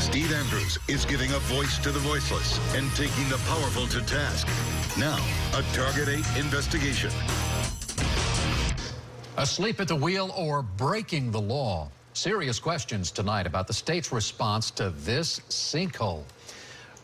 Steve Andrews is giving a voice to the voiceless and taking the powerful to task. Now, a Target 8 investigation. Asleep at the wheel or breaking the law? Serious questions tonight about the state's response to this sinkhole.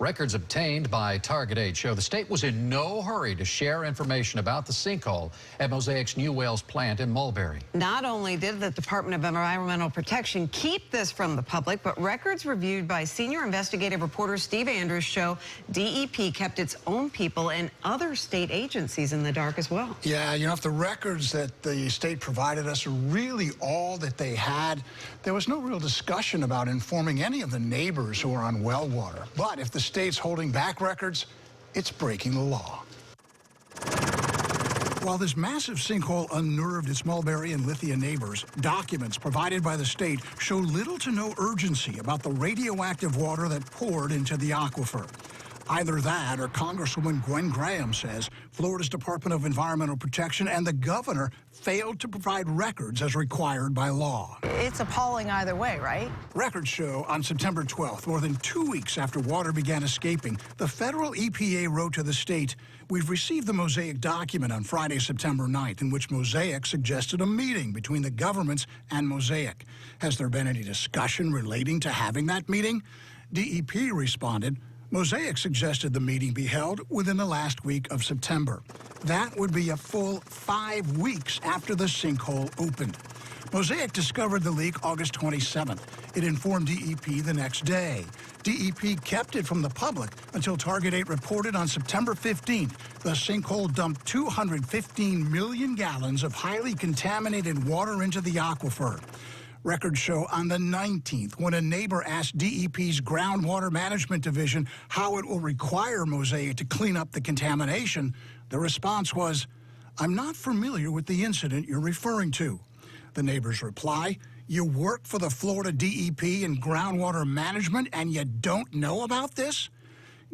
Records obtained by Target 8 show the state was in no hurry to share information about the sinkhole at Mosaic's New Wales plant in Mulberry. Not only did the Department of Environmental Protection keep this from the public, but records reviewed by senior investigative reporter Steve Andrews show DEP kept its own people and other state agencies in the dark as well. Yeah, you know, if the records that the state provided us are really all that they had, there was no real discussion about informing any of the neighbors who are on well water. But if the state's holding back records, it's breaking the law. While this massive sinkhole unnerved its Mulberry and Lithia neighbors, documents provided by the state show little to no urgency about the radioactive water that poured into the aquifer. Either that or Congresswoman Gwen Graham says Florida's Department of Environmental Protection and the governor failed to provide records as required by law. It's appalling either way, right? Records show on September 12th, more than 2 weeks after water began escaping, the federal EPA wrote to the state, "We've received the Mosaic document on Friday, September 9th, in which Mosaic suggested a meeting between the governments and Mosaic. Has there been any discussion relating to having that meeting?" DEP responded, "Mosaic suggested the meeting be held within the last week of September." That would be a full 5 weeks after the sinkhole opened. Mosaic discovered the leak August 27th. It informed DEP the next day. DEP kept it from the public until Target 8 reported on September 15th the sinkhole dumped 215 million gallons of highly contaminated water into the aquifer. Records show on the 19th, when a neighbor asked DEP's Groundwater Management Division how it will require Mosaic to clean up the contamination, the response was, "I'm not familiar with the incident you're referring to." The neighbor's reply, "You work for the Florida DEP and Groundwater Management and you don't know about this?"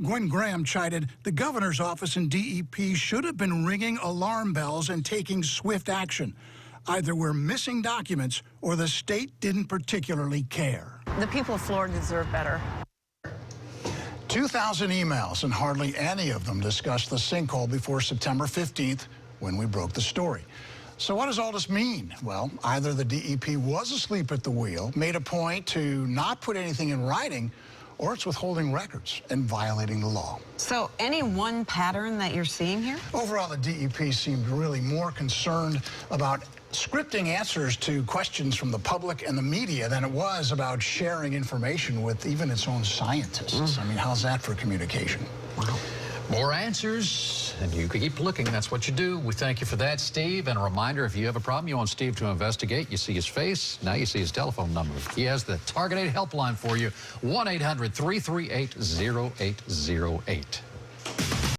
Gwen Graham chided the governor's office and DEP should have been ringing alarm bells and taking swift action. Either we're missing documents or the state didn't particularly care. The people of Florida deserve better. 2,000 emails, and hardly any of them discussed the sinkhole before September 15th, when we broke the story. So what does all this mean? Well, either the DEP was asleep at the wheel, made a point to not put anything in writing, or it's withholding records and violating the law. So any one pattern that you're seeing here? Overall, the DEP seemed really more concerned about scripting answers to questions from the public and the media than it was about sharing information with even its own scientists. I mean, how's that for communication? Wow. More answers, and you can keep looking. That's what you do. We thank you for that, Steve. And a reminder, if you have a problem, you want Steve to investigate, you see his face. Now you see his telephone number. He has the Target 8 helpline for you, 1-800-338-0808.